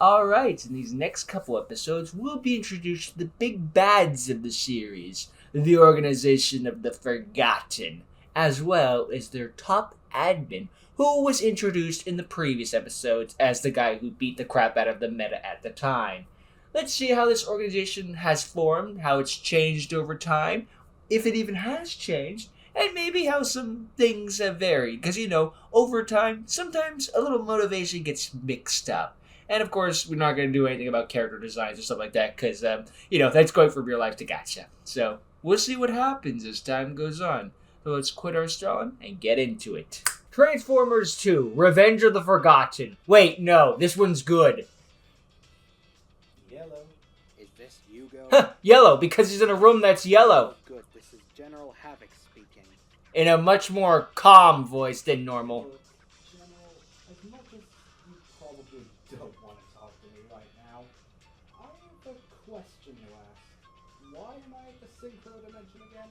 Alright, in these next couple episodes, we'll be introduced to the big bads of the series, the Organization of the Forgotten, as well as their top admin, who was introduced in the previous episodes as the guy who beat the crap out of the meta at the time. Let's see how this organization has formed, how it's changed over time, if it even has changed, and maybe how some things have varied. Because, over time, sometimes a little motivation gets mixed up. And, of course, we're not going to do anything about character designs or stuff like that, because, that's going from real life to gacha. So, we'll see what happens as time goes on. So let's quit our stalling and get into it. Transformers 2, Revenge of the Forgotten. Wait, no, this one's good. Yellow. Is this Yugioh? Huh, yellow, because he's in a room that's yellow. Good, this is General Havoc speaking. In a much more calm voice than normal. General, as much as you probably don't want to talk to me right now, I have a question to ask. Why am I at the Synchro Dimension again?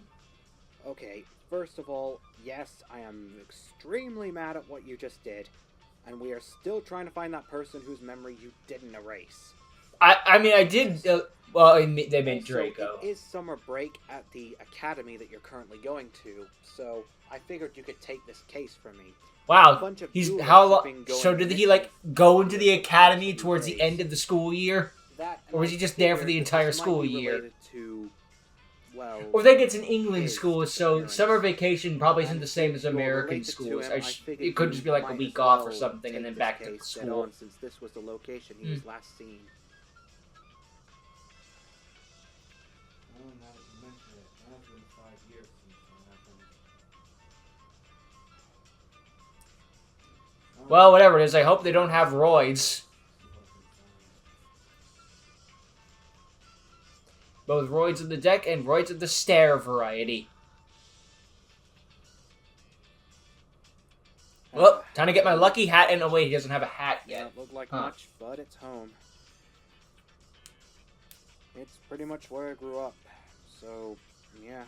Okay, first of all, yes, I am extremely mad at what you just did, and we are still trying to find that person whose memory you didn't erase. I did, they meant Draco. It is summer break at the academy that you're currently going to, so I figured you could take this case from me. Wow, so did he, go into the academy towards the end of the school year? Or was he just there for the entire school year? Or they get an England school, so summer vacation probably isn't the same as American schools. It could just be like a week off or something and then back to school. Since this was the location he was last seen. Oh, now that you mention it, it has been 5 years since that happened. Well, whatever it is, I hope they don't have roids. Both roids of the deck and roids of the stair variety. Well, time to get my lucky hat, and oh wait, he doesn't have a hat yet. Doesn't look like much, but it's home. It's pretty much where I grew up, so yeah.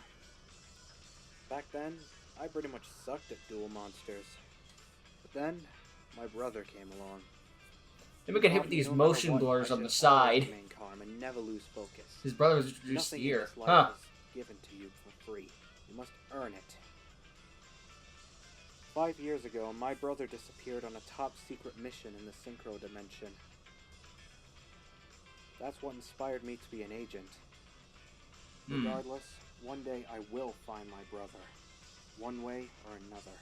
Back then, I pretty much sucked at duel monsters. But then, my brother came along. Then we get hit with these motion blurs on the side. And never lose focus. His brother was introduced here. Is given to you for free. You must earn it. 5 years ago, my brother disappeared on a top-secret mission in the Synchro Dimension. That's what inspired me to be an agent. Regardless, one day I will find my brother. One way or another.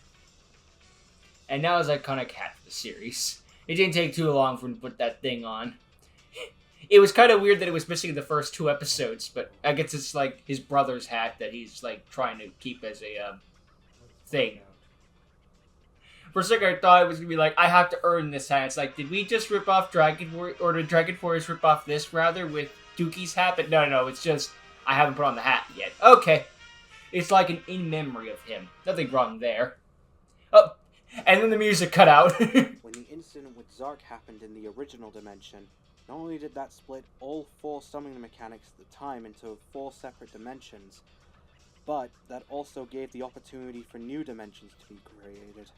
And now his iconic hat for the series. It didn't take too long for him to put that thing on. It was kind of weird that it was missing the first 2 episodes, but I guess it's like his brother's hat that he's trying to keep as a thing. For a second, I thought it was gonna be I have to earn this hat. It's did we just rip off Dragon Warrior, or did Dragon Warriors rip off this rather with Dookie's hat? But no, it's just I haven't put on the hat yet. Okay, it's like an in memory of him. Nothing wrong there. Oh, and then the music cut out. When the incident with Zark happened in the original dimension, not only did that split all 4 summoning mechanics at the time into 4 separate dimensions, but that also gave the opportunity for new dimensions to be created.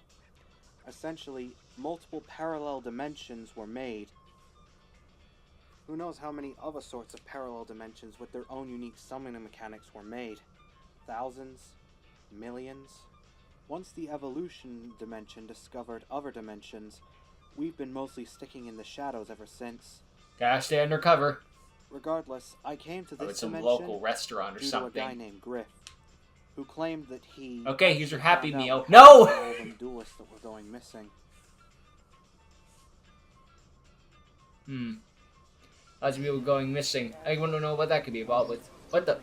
Essentially, multiple parallel dimensions were made. Who knows how many other sorts of parallel dimensions with their own unique summoning mechanics were made? Thousands? Millions? Once the evolution dimension discovered other dimensions, we've been mostly sticking in the shadows ever since. Gotta stay undercover. Regardless, I came to this some dimension local restaurant or due something. to a guy named Griff, who claimed that he... Okay, here's your Happy found out Meal. what No! happened to all them duelists that were going missing. Lots of people going missing. I want to know what that could be involved with. What the...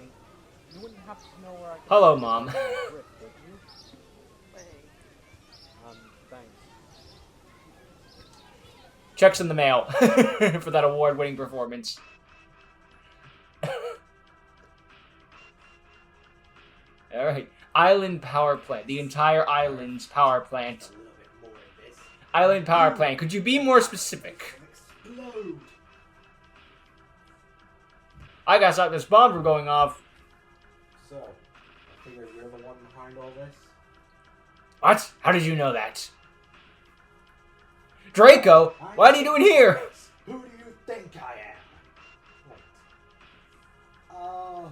You wouldn't have to know where I could Hello, Mom. Griff, would you? Thanks. Checks in the mail for that award-winning performance. Alright. Island power plant. The entire island's power plant. Island power plant. Could you be more specific? Explode! I gotta stop this bomb from going off. So, I figure you're the one behind all this? What? How did you know that? Draco? What are you doing here? Who do you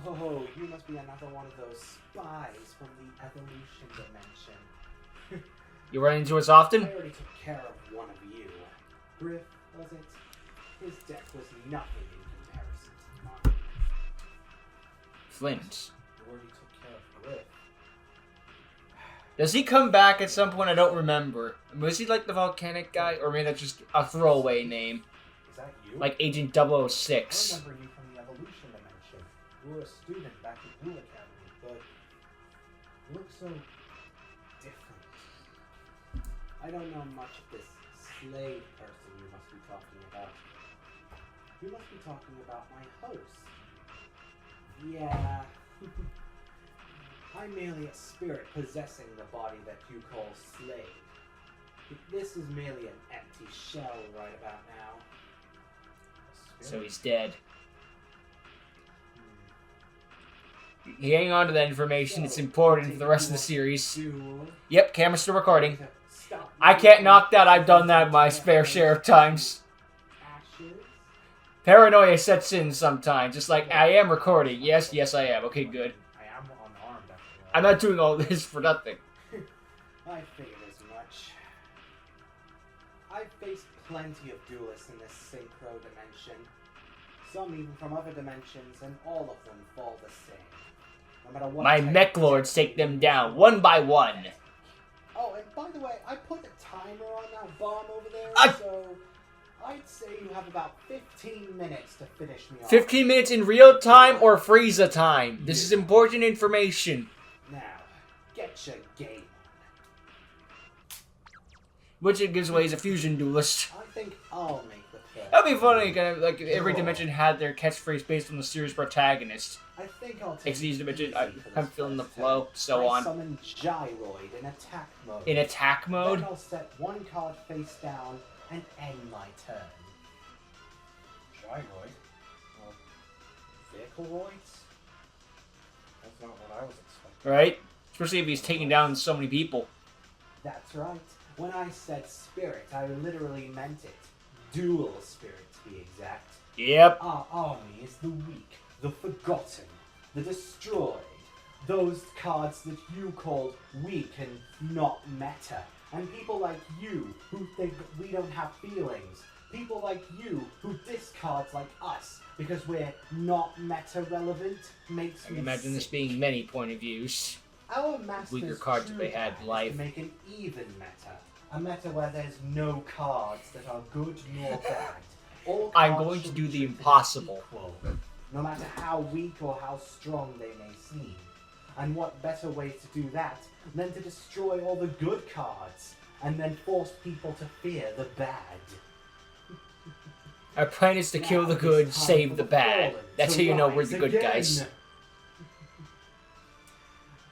Oh, you must be another one of those spies from the evolution dimension. You run into us often? I already took care of one of you. Griff, was it? His death was nothing in comparison to mine. Flint. You already took care of Griff. Does he come back at some point? I don't remember. Was he like the volcanic guy? Or maybe that's just a throwaway name? Is that you? Like Agent I 006. remember you from the evolution dimension. You were a student back at Dual Academy, but you look so different. I don't know much of this slave person you must be talking about. You must be talking about my host. Yeah. I'm merely a spirit possessing the body that you call slave. This is merely an empty shell right about now. So he's dead. Hang on to that information. It's important for the rest of the series. Yep, camera's still recording. I can't knock that. I've done that my spare share of times. Paranoia sets in sometimes. Just like, I am recording. Yes, I am. Okay, good. I am unarmed after all. I'm not doing all this for nothing. I figured as much. I've faced plenty of duelists in this synchro dimension. Some even from other dimensions, and all of them fall the same. No matter what My type mech of lords take them down, one by one. Oh, and by the way, I put a timer on that bomb over there, so I'd say you have about 15 minutes to finish me off. 15 minutes in real time or Frieza time? This is important information. Now, get your game on. Which it gives away as a fusion duelist. I think I'll make the first. That'd be funny, kind of like if every dimension had their catchphrase based on the series protagonist. I think I'll take Excuse dimension, it easy for I'm this feeling the first flow, attempt. so I on. summon Gyroid in attack mode. In attack mode? Then I'll set one card face down and end my turn. Gyroid? Well, Vehicle-roids? That's not what I was expecting. Right? Especially if he's taking down so many people. That's right. When I said spirit, I literally meant it. Dual spirit, to be exact. Yep. Our army is the weak, the forgotten, the destroyed. Those cards that you called weak and not meta. And people like you who think we don't have feelings. People like you who discards like us because we're not meta relevant makes I me can imagine this sick. being many point of views. Our master's Weaker cards true if they had plan is life. to make an even meta. A meta where there's no cards that are good nor bad. All I'm cards going to should do be the treated impossible. equal, no matter how weak or how strong they may seem. And what better way to do that than to destroy all the good cards and then force people to fear the bad? Our plan is to kill Now the it is good, time save for the bad. fallen That's to how you know we're rise the good again. guys.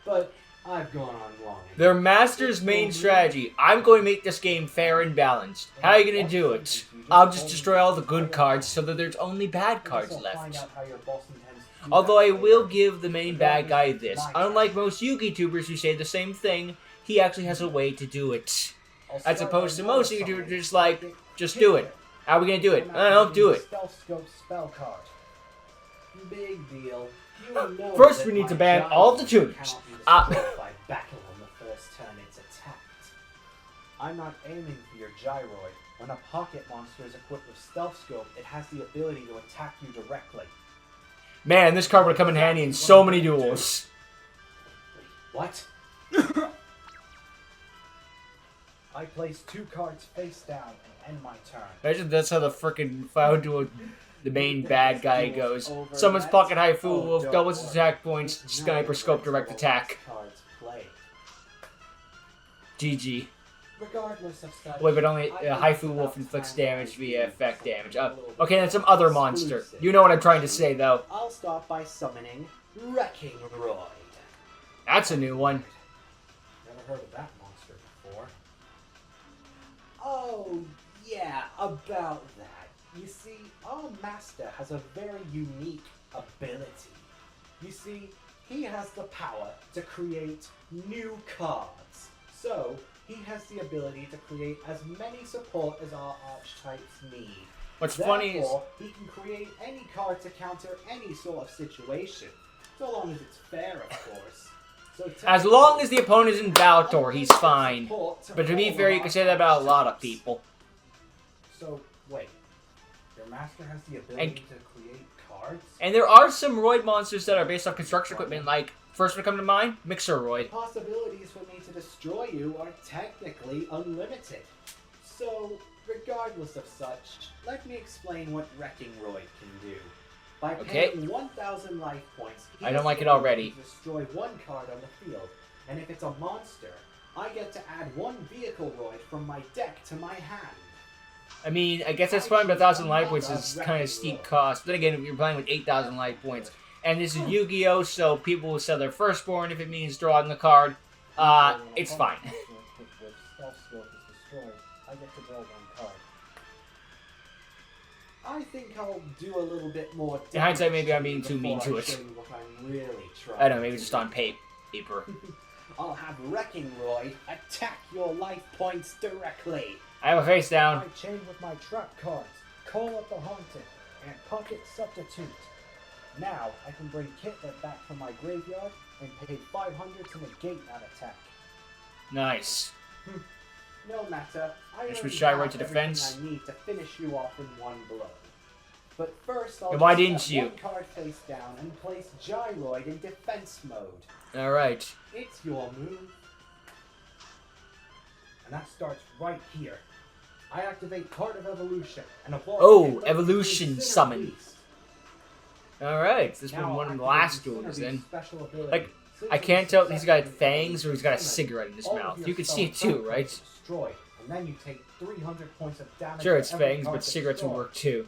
But I've gone on long. Their master's main strategy. I'm going to make this game fair and balanced. How are you going to do it? I'll just destroy all the good cards so that there's only bad cards left. Although I will give the main bad guy this. Unlike most Yugi-tubers who say the same thing, he actually has a way to do it. As opposed to most YouTubers just like, just do it. How are we going to do it? Don't do it. Stealth scope spell card. Big deal. You know First that we need to my ban giant all the tuners. cannot be Ah. destroyed by battle on the first turn it's attacked. I'm not aiming for your gyroid. When a pocket monster is equipped with stealth scope, it has the ability to attack you directly. Man, this card would come in handy in so many duels. What? I place 2 cards face down and end my turn. Imagine that's how the frickin' Fire Duel, the main bad guy goes. Summons Pocket Haifu Wolf, doubles his attack points, Sniper Scope Direct Attack. Cards played. GG. Regardless of such, Wait, but only I Haifu think Wolf about inflicts time damage I via use effect something damage. a little bit Okay, that's some other monster. exclusive. You know what I'm trying to say, though. I'll start by summoning Wrecking Roid. That's a new one. Never heard of that monster before. Oh, yeah, about that. You see, our master has a very unique ability. You see, he has the power to create new cards. So, he has the ability to create as many support as our archetypes need. What's funny is... Therefore, he can create any card to counter any sort of situation. So long as it's fair, of course. So As long as the opponent is in Baltor, he's fine. But to be fair, you can say that about a lot of people. So, wait. Your master has the ability to create cards? And there are some Roid monsters that are based on construction equipment, like, first one to come to mind, Mixer Roid. Possibilities for me to destroy you are technically unlimited. So, regardless of such, let me explain what Wrecking Roid can do. By paying 1,000 life points, I don't like it already. Destroy one card on the field, and if it's a monster, I get to add one Vehicle Roid from my deck to my hand. I mean, I guess that's fine, but 1,000 life points is kind of steep cost. But then again, you're playing with 8,000 life points. And this is Yu-Gi-Oh, so people will sell their firstborn if it means drawing the card. It's fine. With stealth skill is destroyed, I get to draw one card. I think I'll do a little bit more. In hindsight, maybe I'm being too mean to it. What I'm really trying I don't know, maybe just on paper. I'll have Wrecking Roid attack your life points directly. I have a face down. I chain with my trap cards, call up the Haunted, and pocket Substitute. Now, I can bring Kitlet back from my graveyard and pay 500 to negate that attack. Nice. No matter, I Just already switch Gyroid have to defense. everything I need to finish you off in one blow. But first, I'll And why just didn't set you? one card face down and place Gyroid in defense mode. Alright. It's your move. And that starts right here. I activate Card of Evolution and evolve. Oh, Evolution Summon. Beast. Alright, this Now one one of the I'll last activate duels Incinerate's then. special ability. Like, Since I it's can't tell if he's got successful, fangs or he's got a summon, cigarette in his all of mouth. your You can see it spells too, right? destroyed, and then you take 300 points of damage. Sure, for it's every fangs, card but cigarettes will destroyed. work too.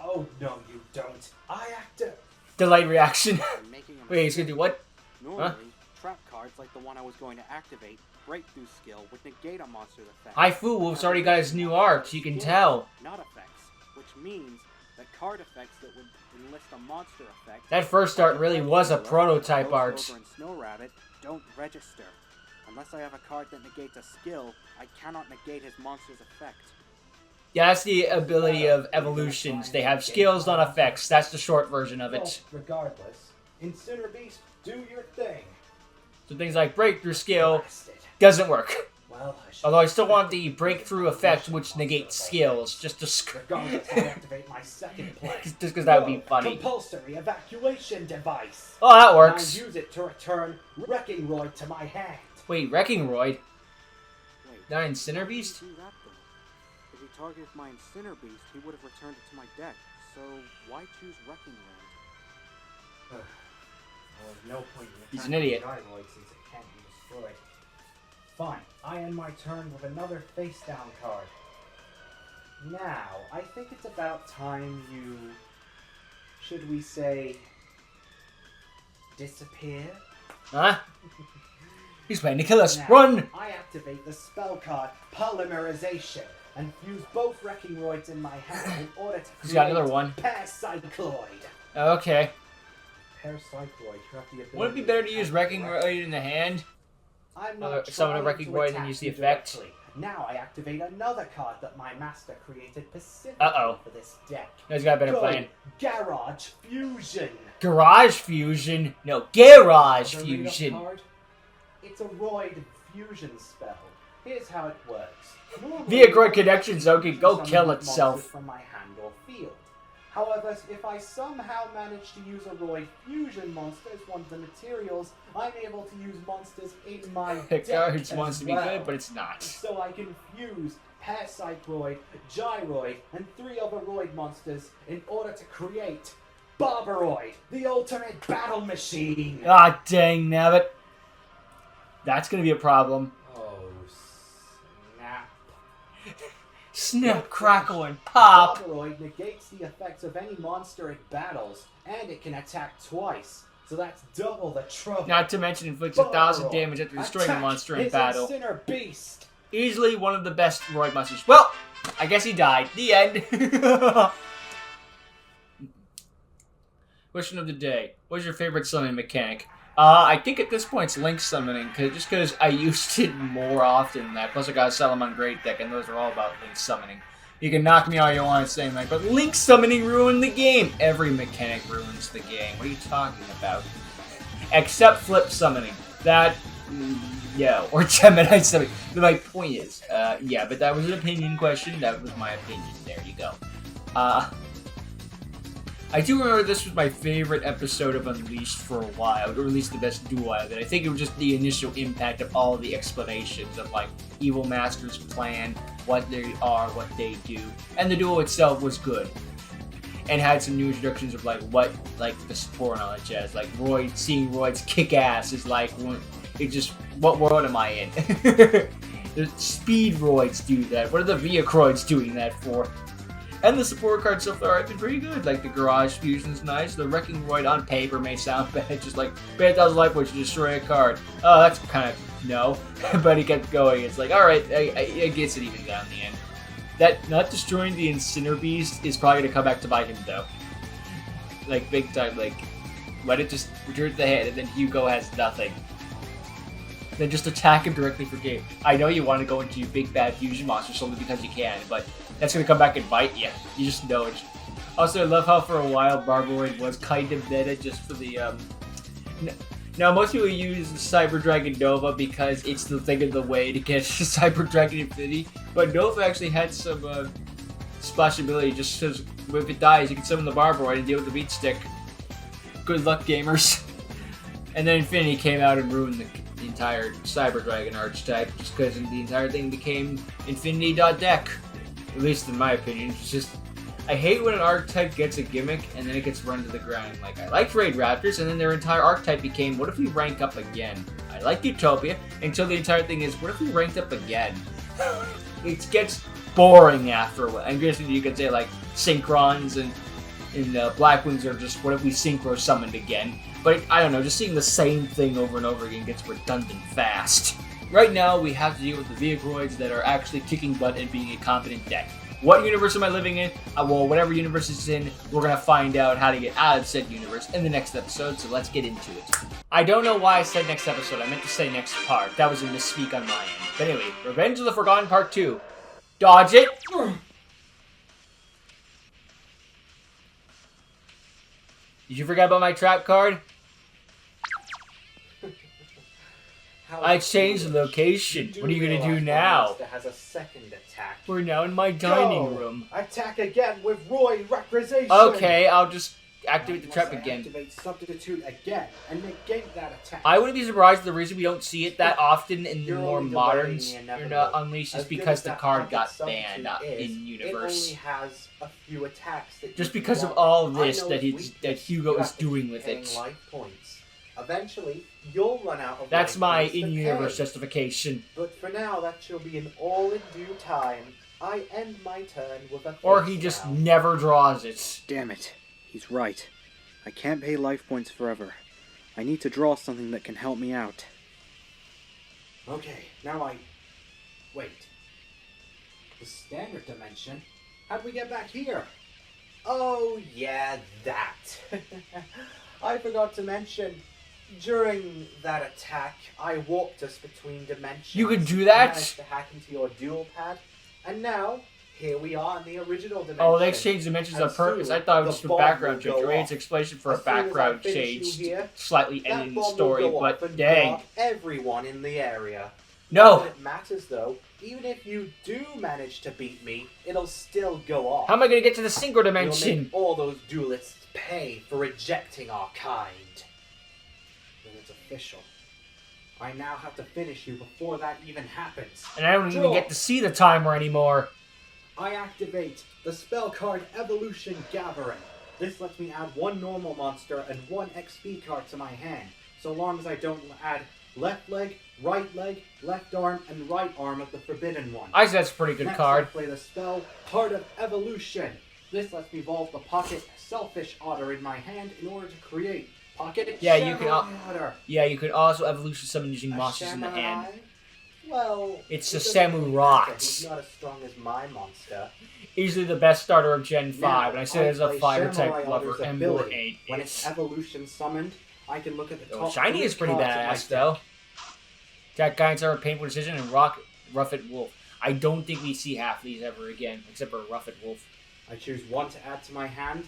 Oh no, you don't. I activate. Delayed reaction. And making a Wait, he's gonna do what? Normally, trap cards like the one I was going to activate, Breakthrough Skill, would negate a monster's effect. Haifu Wolf's already got his new art, you can tell. Not effects, which means that card effects that would enlist a monster effect. That first art really was a prototype Ghost art. Ogre and Snow Rabbit don't register. Unless I have a card that negates a skill, I cannot negate his monster's effect. Yeah, that's the ability of evolutions. They have skills, not effects. That's the short version of it. Well, regardless, Inciner Beast, do your thing. So things like breakthrough skill Blast it. doesn't work. Well, I should. Although I still want the breakthrough effect, which negates skills, just to Regardless, I activate my second play. just because that would be funny. Compulsory evacuation device. Oh, that I works. use it to return Wrecking Roid to my hand. Wait, Wrecking Roid? Wait, Not Inciner Beast? do that though. If he targeted my Inciner Beast, he would have returned it to my deck. So why choose Wrecking Roid? Well, there's no point in He's an idiot. Gyroid since it can't be destroyed. Fine, I end my turn with another face down card. Now, I think it's about time you, should we say, disappear? Huh? He's planning to kill us. Now, Run! I activate the spell card Polymerization and fuse both Wrecking Roids in my hand in order to He's got create another one. Paracycloid. Okay. Paracycloid, you have the ability. Wouldn't it be better to use Wrecking Roid in the hand? I'm Uh, not summon a trying Wrecking to Roid and attack use the you effect? directly. Now I activate another card that my master created specifically Uh-oh. for this deck. No, he's got a better Go, plan. Garage Fusion. Garage Fusion? No, Garage Other read-up Fusion. card? It's a Roid fusion spell. Here's how it works. Normally, Via Groid I Connection Zone can go summon kill monsters itself. from my hand or field. However, if I somehow manage to use a Roid fusion monster as one of the materials, I'm able to use monsters in my deck Garage as wants to be well. good, but it's not. So I can fuse Paracycloid, Gyroid, and 3 other Roid monsters in order to create Barbaroid, the ultimate battle machine! Ah, dang nabbit. That's gonna be a problem. Oh, snap. Snap, crackle, and pop. Barbaroid negates the effects of any monster it battles, and it can attack twice. So that's double the trouble. Not to mention inflicts 1,000 damage after destroying a Attack monster in his battle. Inciner Beast! Easily one of the best Roid monsters. Well, I guess he died. The end. Question of the day. What's your favorite summoning mechanic? I think at this point it's Link summoning, just because I used it more often than that. Plus I got a Salamon Great deck, and those are all about Link summoning. You can knock me all you want saying like, but Link summoning ruined the game. Every mechanic ruins the game. What are you talking about? Except flip summoning. That, yeah, or Gemini summoning. My point is, yeah, but that was an opinion question. That was my opinion. There you go. I do remember this was my favorite episode of Unleashed for a while, or at least the best duo out of it. I think it was just the initial impact of all the explanations of, like, Evil Master's plan, what they are, what they do, and the duo itself was good. And had some new introductions of, like, what, like, the support knowledge has. Like, Royd, seeing Royd's kick-ass is like, it just, what world am I in? The speed Roids do that. What are the Viacroids doing that for? And the support cards so far have been pretty good. Like, the Garage Fusion's nice. The Wrecking Roid on paper may sound bad. Just like, pay 1,000 life points to destroy a card. Oh, that's kind of, no. But he kept going. It's like, alright, I guess it even out in the end. That, not destroying the Inciner Beast is probably going to come back to bite him, though. Like, big time. Like, let it just return to the hand, and then Hugo has nothing. Then just attack him directly for game. I know you want to go into your big bad fusion monster solely because you can, but that's going to come back and bite you. You just know it. Also, I love how for a while Barboroid was kind of meta just for the, Now, most people use Cyber Dragon Nova because it's the thing of the way to get Cyber Dragon Infinity, but Nova actually had some, splash ability just because if it dies, you can summon the Barboroid and deal with the beat stick. Good luck, gamers. And then Infinity came out and ruined the entire Cyber Dragon archetype just because the entire thing became Infinity.deck. At least in my opinion. It's just, I hate when an archetype gets a gimmick and then it gets run to the ground. Like, I liked Raid Raptors and then their entire archetype became, what if we rank up again? I like Utopia until the entire thing is, what if we ranked up again? It gets boring after a while. I'm guessing you could say like Synchrons and Blackwings are just, what if we Synchro summoned again? But I don't know, just seeing the same thing over and over again gets redundant fast. Right now, we have to deal with the Viacroids that are actually kicking butt and being a competent deck. What universe am I living in? Well, whatever universe it's in, we're going to find out how to get out of said universe in the next episode, so let's get into it. I don't know why I said next episode, I meant to say next part. That was a misspeak on my end. But anyway, Revenge of the Forgotten Part 2. Dodge it! Did you forget about my trap card? I changed the location. What are you gonna do now? Has a second attack. We're now in my dining room. Attack again with Roy Requisition. Okay, I'll just activate the trap again. Activate Substitute again and negate that attack. I wouldn't be surprised the reason we don't see it that often in the more modern Unleashed is because the card got banned in universe. It only has a few attacks that just because of all this that Hugo is doing with it. Life points. Eventually, you'll run out of. That's my in-universe justification. But for now, that shall be in all in due time. I end my turn with a. Or he just never draws it. Damn it. He's right. I can't pay life points forever. I need to draw something that can help me out. Okay, now wait. The standard dimension? How'd we get back here? Oh, yeah, that. I forgot to mention, during that attack, I warped us between dimensions. You could do that? Managed to hack into your dual pad, and now, here we are in the original dimension. Oh, they changed dimensions on purpose. I thought it was just a background change. Or its explanation for a background change. Slightly ending the story, but dang. Everyone in the area. No! It matters though. Even if you do manage to beat me, it'll still go off. How am I gonna get to the Synchro dimension? We'll make all those duelists pay for rejecting our kind. Then it's official. I now have to finish you before that even happens. And I don't even get to see the timer anymore. I activate the spell card Evolution Gathering. This lets me add one normal monster and one XP card to my hand, so long as I don't add left leg, left arm, and right arm of the Forbidden One. I say that's a pretty good card. I play the spell Heart of Evolution. This lets me evolve the Pocket Selfish Otter in my hand in order to create Pocket Otter. Yeah, you can also evolution summon using monsters in the hand. Well, it's the Samurott. He's not as strong as my monster. Easily the best starter of Gen 5, now, and I say it as a fire type lover, and ability. ain't. When it's evolution summoned, I can look at the top. Shiny is pretty badass though. Jack Guidance are a painful decision and Rough It Wolf. I don't think we see half these ever again, except for Ruffet Wolf. I choose one to add to my hand.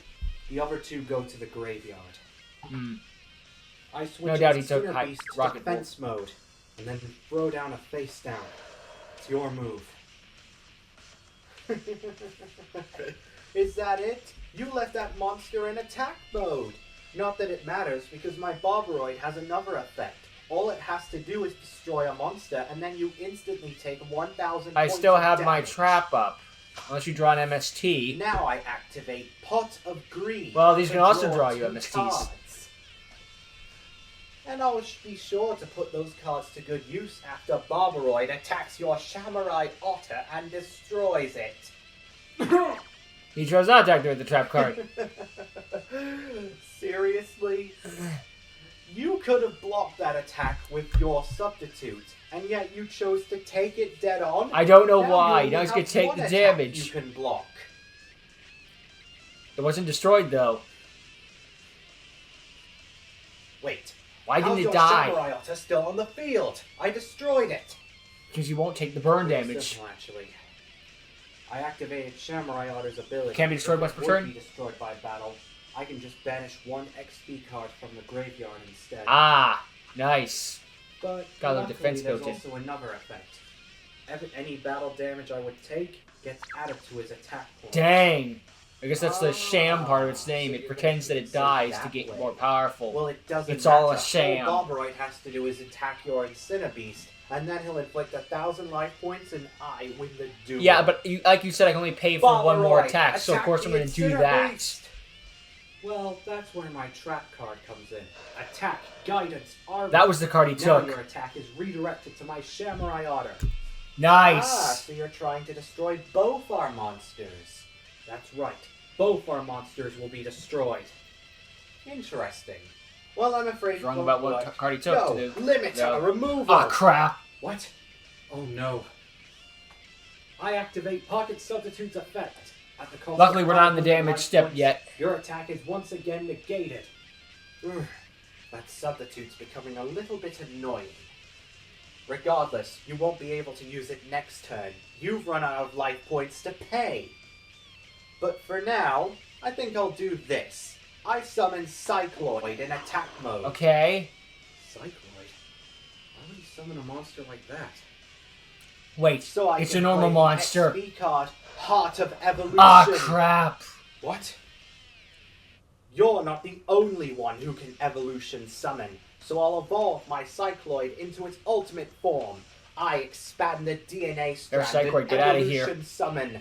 The other two go to the graveyard. I switch No doubt he its took Sinner Beast to Rocket defense mode, and then throw down a face down. It's your move. Is that it? You left that monster in attack mode. Not that it matters, because my Boboroid has another effect. All it has to do is destroy a monster, and then you instantly take 1,000 I points still of have my damage. trap up. Unless you draw an MST. Now I activate Pot of Greed. Well, these to can also draw you 2 MSTs. cards. And I'll be sure to put those cards to good use after Boboroid attacks your Samurai Otter and destroys it. He chose not to activate the trap card. Seriously? You could have blocked that attack with your substitute, and yet you chose to take it dead on. I don't know Now why. you Now he's have gonna take one the attack damage. you can block. It wasn't destroyed though. Wait. Why How's didn't your it die? Samurai Otter still on the field? I destroyed it. Because you won't take the burn Pretty damage. simple, actually. I activated Samurai Otter's ability. Can't be destroyed If once it per would turn? be destroyed by battle, I can just banish 1 XP card from the graveyard instead. Ah, nice. But Got a little luckily, defense there's built in. also another effect. Any battle damage I would take gets added to his attack points. Dang. I guess that's the sham part of its name. So It you're pretends that gonna it say dies that to get way. more powerful. Well, it doesn't It's all a matter. sham. All Boboroid has to do is attack your Sinner Beast, and then he'll inflict 1,000 life points, and I win the duel. Yeah, but like you said, I can only pay for one more Boboroid, attack, so of course I'm the going to do Sinner that. Beast. Well, that's where my trap card comes in. Attack, guidance, armor. That was the card he Now took. your attack is redirected to my Samurai Otter. Nice. So you're trying to destroy both our monsters. That's right. Both our monsters will be destroyed. Interesting. Well, I'm afraid Wrong it about won't what work. card he took No, to do. limit No. removal. Ah, crap. What? Oh no. I activate Pocket Substitute's effect. At the cost Luckily, of we're not in the 500 damage life step points, yet. Your attack is once again negated. Ugh, that substitute's becoming a little bit annoying. Regardless, you won't be able to use it next turn. You've run out of life points to pay. But for now, I think I'll do this. I summon Cycloid in attack mode. Okay. Cycloid? Why would he summon a monster like that? Wait, So I it's can a normal play monster. XP card, Heart of Evolution. Ah, crap. What? You're not the only one who can evolution summon, so I'll evolve my Cycloid into its ultimate form. I expand the DNA strand Cycloid, and get outta evolution here. summon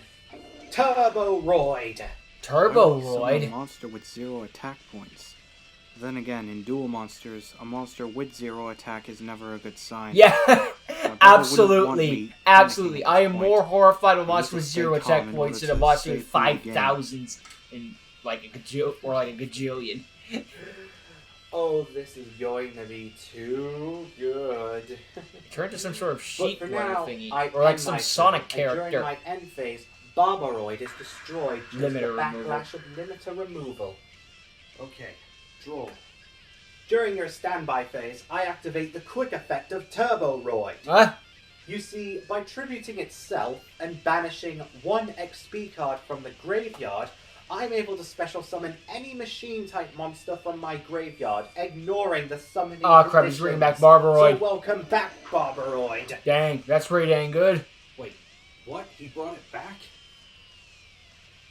Turboroid. Turboroid? A monster with 0 attack points. Then again, in dual monsters, a monster with 0 attack is never a good sign. Yeah, wouldn't want absolutely. me Absolutely. panicking I at am this more point. horrified of a I monster need with to stay 0 calm attack in points order than a to monster with save the game. 5,000 in like a gajillion. Oh, this is going to be too good. Turn to some sort of But sheep for runner now, thingy. I Or like end some my Sonic turn, and during character. my end phase, Boboroid is destroyed due to the Limiter removal. backlash of limiter removal. Okay, draw. During your standby phase, I activate the quick effect of Turboroid. Huh? You see, by tributing itself and banishing 1 XP card from the graveyard, I'm able to special summon any machine-type monster from my graveyard, ignoring the summoning Aw, crap, he's bringing back conditions. Barboroid. So welcome back, Barboroid. Dang, that's pretty dang good. Wait, what? He brought it back?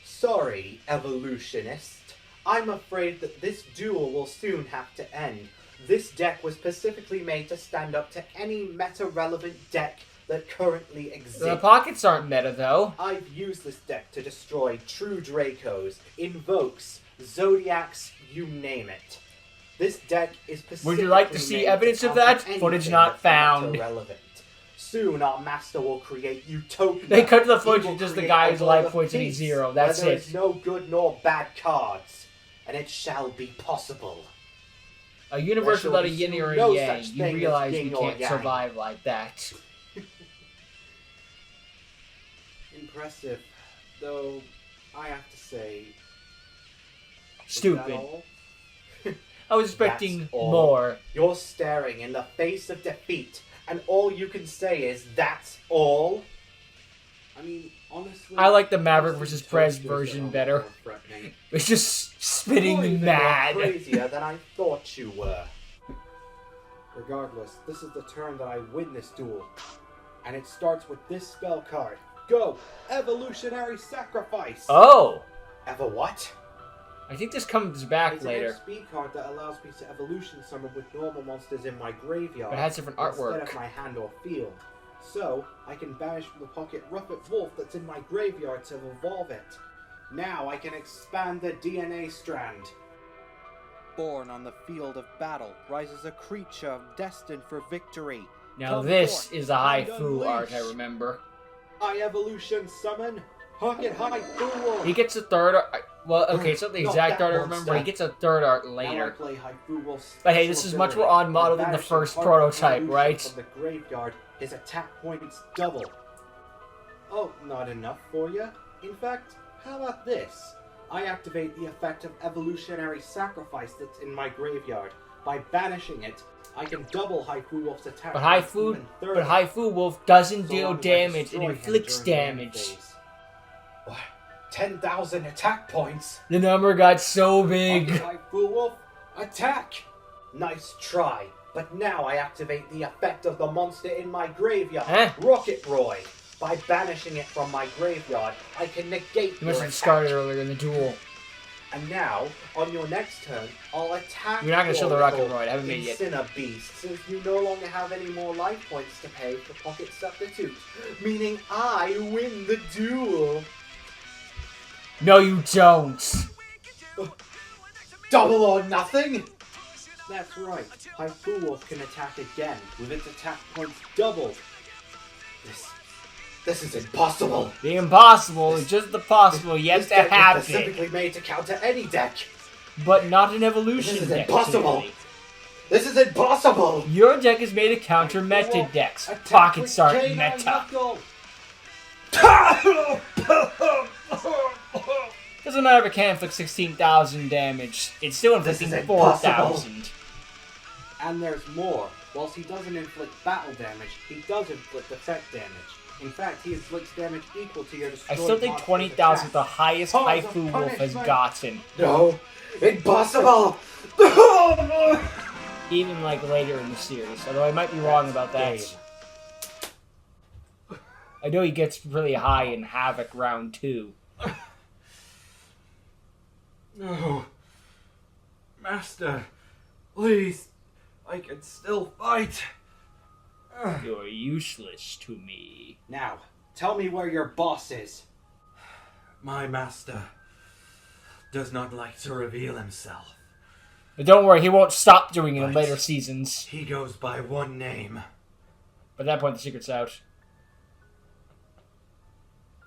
Sorry, evolutionist. I'm afraid that this duel will soon have to end. This deck was specifically made to stand up to any meta-relevant deck that currently exists. The pockets aren't meta, though. I've used this deck to destroy True Dracos, Invokes, Zodiacs, you name it. This deck is specifically Would you like to see made evidence of counter that? Footage anything not that's found. meta-relevant. Soon our master will create Utopia. They cut to the He footage will with just the create guy a whose world life of points and he's peace, 0. That's where there it. is no good nor bad cards. And it shall be possible. A universe There without a shall yin be or a no yang. such You thing as realize yin you or can't yang. survive like that. Impressive. Though, I have to say... is that Stupid. all? I was expecting That's all. more. You're staring in the face of defeat, and all you can say is, that's all? I mean, honestly, I like the Maverick these vs. Prez toasters version are a lot better. more threatening. It's just spinning You're even mad. crazier than I thought you were. Regardless, this is the turn that I win this duel. And it starts with this spell card. Go! Evolutionary Sacrifice! Oh! Ever what? I think this comes back It's later. an XP card that allows me to evolution summon with normal monsters in my graveyard. But it has different artwork. Instead of my hand or field. So, I can banish from the pocket Ruffet Wolf that's in my graveyard to evolve it. Now I can expand the DNA strand. Born on the field of battle rises a creature destined for victory. Now Come this forth is a and Haifu art, I unleash. remember. I evolution summon Pocket Haifu Wolf. He gets a third art. Well, okay, it's not the Not exact that art I monster. remember. He gets a third art Now I later. play Haifu Wolf's But hey, this is special much more ability. on model By than the banishing first part of prototype, evolution right? From the graveyard, his attack points double. Oh, not enough for you? In fact, how about this? I activate the effect of Evolutionary Sacrifice that's in my graveyard. By banishing it, I can double Haifu Wolf's attack. But points Haifu, even further. but Haifu Wolf doesn't So deal long as I damage, it destroy him inflicts during the end damage. phase. What? 10,000 attack points? The number got so big. Pocket Haifu Wolf, attack! Nice try, but now I activate the effect of the monster in my graveyard, Huh? Rocket Roy. By banishing it from my graveyard, I can negate You must your have discarded attack. earlier in the duel. And now, on your next turn, I'll attack You're not gonna show the your Rocket little Roy, I haven't made it yet. Incinna Beast, since you no longer have any more life points to pay for Pocket Substitute, meaning I win the duel. No, you don't. Double or nothing? That's right. Haifu Wolf can attack again, with its attack points doubled. This is impossible. The impossible is just the possible yet This to deck is happen. specifically made to counter any deck. But not an evolution This is deck. impossible. Timothy. This is impossible. Your deck is made to counter meta decks. Attack Pocket with Start K9 meta. Knuckle. Doesn't matter if it can't inflict 16,000 damage. It's still inflicting This is 4,000. And there's more. Whilst he doesn't inflict battle damage, he does inflict effect damage. In fact, he inflicts damage equal to your I destroyed still think monster's 20,000 is the attack. highest Pause of Haifu Wolf has punishment. gotten. No, impossible. Even like later in the series. Although I might be wrong about that. Game. I know he gets really high in Havoc round 2. No. Master, please. I can still fight. You're useless to me. Now, tell me where your boss is. My master does not like to reveal himself. But don't worry, he won't stop doing it in Right. later seasons. He goes by one name. By that point, the secret's out.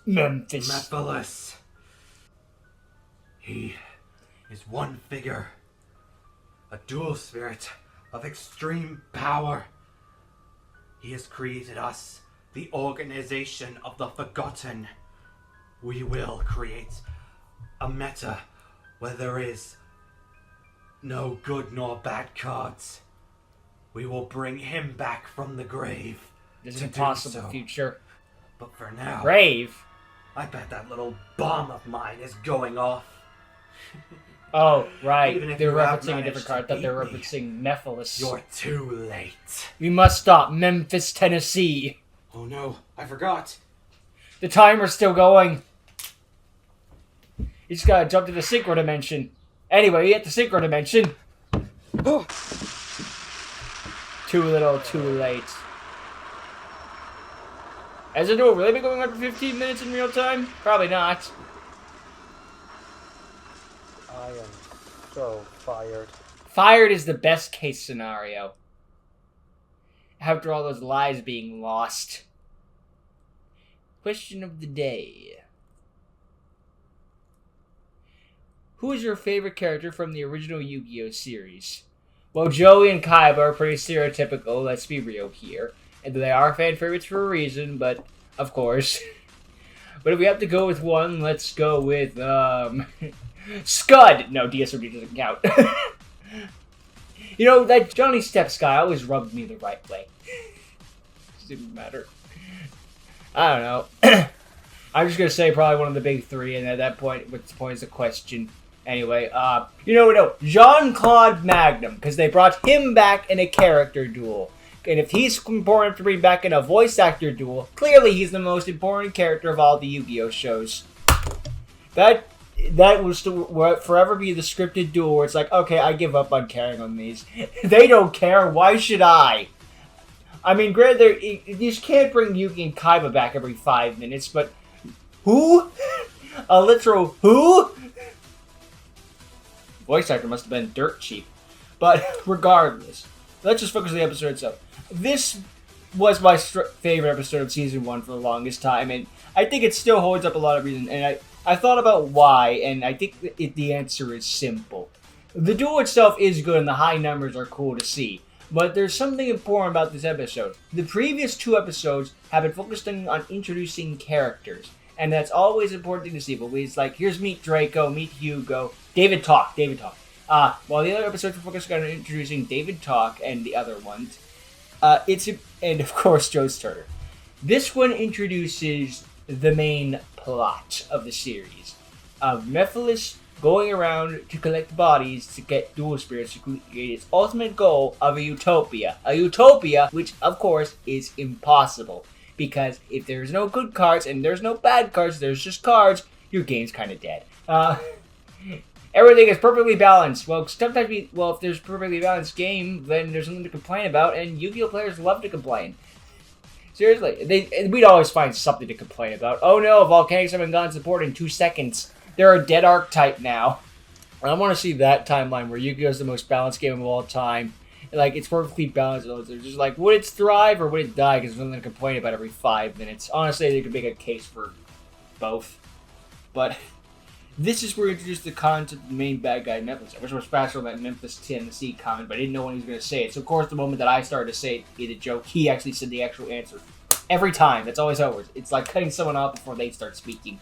Memphis. Mephiles. He is one figure. A dual spirit of extreme power. He has created us, the organization of the Forgotten. We will create a meta where there is no good nor bad cards. We will bring him back from the grave. There's to an do impossible so. future. But for now, Brave? I bet that little bomb of mine is going off. Oh, right. Even if They're you have referencing a managed different to card. I thought they were beat me, referencing Mephiles. You're too late. We must stop Memphis, Tennessee. Oh no, I forgot. The timer's still going. You just gotta jump to the synchro dimension. Anyway, you hit the synchro dimension. Too little, too late. Has it really been going on for 15 minutes in real time? Probably not. I am so fired. Fired is the best case scenario. After all those lives being lost. Question of the day. Who is your favorite character from the original Yu-Gi-Oh series? Well, Joey and Kaiba are pretty stereotypical, let's be real here. And they are fan favorites for a reason, but of course. But if we have to go with one, let's go with, Scud! No, DSOD doesn't count. You know, that Johnny Steps guy always rubbed me the right way. Didn't matter. I don't know. I'm just gonna say probably one of the big three, and at that point, what's the point is the question. Anyway, no, Jean-Claude Magnum, because they brought him back in a character duel. And if he's important to bring back in a voice actor duel, clearly he's the most important character of all the Yu-Gi-Oh shows. That will forever be the scripted duel where it's like, okay, I give up on caring on these. They don't care, why should I? I mean, granted, you just can't bring Yugi and Kaiba back every 5 minutes, but who? A literal who? Voice actor must have been dirt cheap. But regardless, let's just focus on the episode itself. This was my favorite episode of Season 1 for the longest time, and I think it still holds up a lot of reasons, and I thought about why, and I think the answer is simple. The duel itself is good, and the high numbers are cool to see. But there's something important about this episode. The previous 2 episodes have been focusing on introducing characters. And that's always an important thing to see. But it's like, here's meet Draco, meet Hugo, David Talk. While the other episodes were focusing on introducing David Talk and the other ones, and of course Joe's Turner. This one introduces the main plot of the series. Of Mephiles going around to collect bodies to get dual spirits to create its ultimate goal of a utopia. A utopia which, of course, is impossible. Because if there's no good cards and there's no bad cards, there's just cards, your game's kind of dead. Everything is perfectly balanced. Well, sometimes if there's a perfectly balanced game, then there's something to complain about, and Yu-Gi-Oh players love to complain. Seriously, we'd always find something to complain about. Oh no, Volcanic Summon gone support in 2 seconds. They're a dead archetype now. I want to see that timeline where Yu-Gi-Oh is the most balanced game of all time. Like, it's perfectly balanced. They're just like, would it thrive or would it die? Because there's nothing to complain about every 5 minutes. Honestly, they could make a case for both. But this is where we introduce the concept of the main bad guy, Memphis. I wish it was faster on that Memphis, Tennessee comment, but I didn't know when he was going to say it. So, of course, the moment that I started to say the joke, he actually said the actual answer. Every time. That's always how it works. It's like cutting someone off before they start speaking.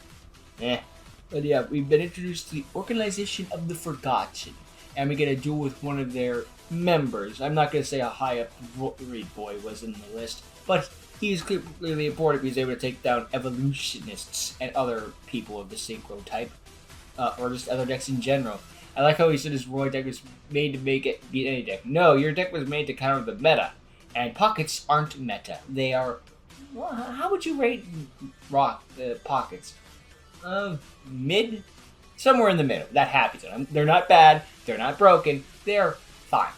But yeah, we've been introduced to the Organization of the Forgotten. And we get a duel with one of their members. I'm not going to say how high up Reed Boy was in the list, but he's clearly important because he's able to take down evolutionists and other people of the synchro type. Or just other decks in general. I like how he said his Roy deck was made to make it beat any deck. No, your deck was made to counter the meta. And pockets aren't meta. They are... Well, how would you rate pockets? Mid? Somewhere in the middle. That happy zone. They're not bad. They're not broken. They're fine.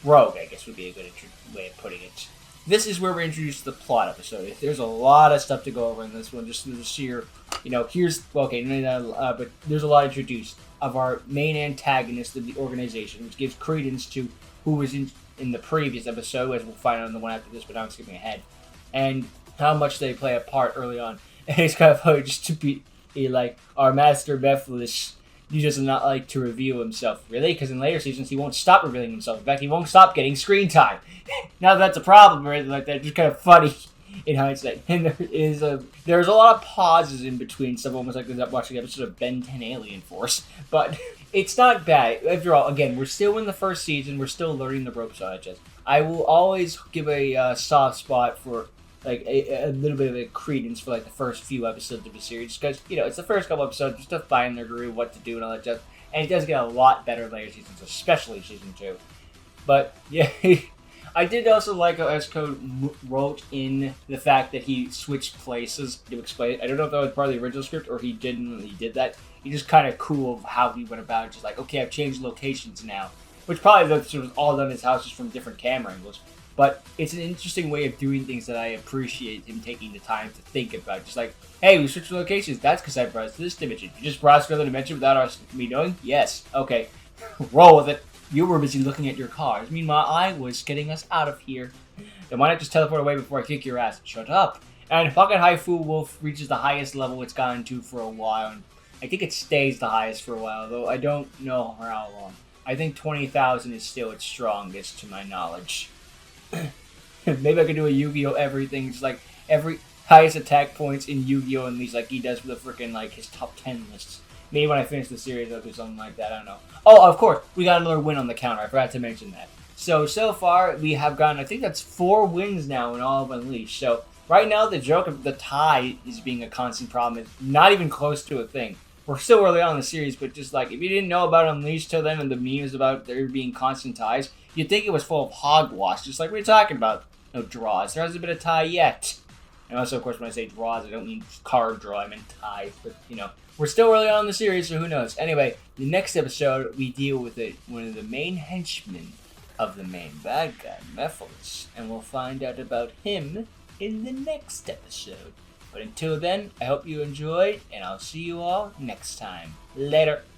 Rogue, I guess, would be a good way of putting it. This is where we're introduced to the plot episode. There's a lot of stuff to go over in this one. Just this year, but there's a lot introduced of our main antagonist of the organization, which gives credence to who was in the previous episode, as we'll find out in the one after this, but now I'm skipping ahead. And how much they play a part early on. And it's kind of funny just to be like, our master Mephiles, he does not like to reveal himself. Really? Because in later seasons, he won't stop revealing himself. In fact, he won't stop getting screen time. Now that's a problem or anything like that, just kind of funny in hindsight. And there's a lot of pauses in between stuff, almost like watching an episode of Ben 10 Alien Force. But it's not bad. After all, again, we're still in the first season. We're still learning the ropes on it. I will always give a soft spot for like a little bit of a credence for like the first few episodes of the series, because it's the first couple episodes just to find their groove, what to do, and all that stuff. And it does get a lot better later seasons, especially season 2. But yeah, I did also like how S-Code wrote in the fact that he switched places to explain it. I don't know if that was part of the original script or he didn't. He did that. He just kind of cool of how he went about it. Just like, okay, I've changed locations now, which probably was all done in his house just from different camera angles. But it's an interesting way of doing things that I appreciate him taking the time to think about. Just like, hey, we switched locations. That's because I brought us to this dimension. You just brought us to another dimension without me knowing? Yes. Okay. Roll with it. You were busy looking at your cars. Meanwhile, I was getting us out of here. Then why not just teleport away before I kick your ass? Shut up. And Pocket Haifu Wolf reaches the highest level it's gotten to for a while. And I think it stays the highest for a while, though I don't know for how long. I think 20,000 is still its strongest, to my knowledge. Maybe I could do a Yu-Gi-Oh! Everything, just like every highest attack points in Yu-Gi-Oh! And these like he does with the freaking like his top 10 lists. Maybe when I finish the series I'll do something like that, I don't know. Oh, of course, we got another win on the counter. I forgot to mention that. So far we have gotten, I think that's 4 wins now in all of Unleashed. So Right now, the joke of the tie is being a constant problem is not even close to a thing. We're still early on in the series, but just like, if you didn't know about Unleashed till then and the memes about there being constant ties, you'd think it was full of hogwash, just like we were talking about. No draws. There hasn't been a tie yet. And also, of course, when I say draws, I don't mean card draw, I mean tie. But, we're still early on in the series, so who knows. Anyway, the next episode, we deal with one of the main henchmen of the main bad guy, Mephiles. And we'll find out about him in the next episode. But until then, I hope you enjoyed, and I'll see you all next time. Later.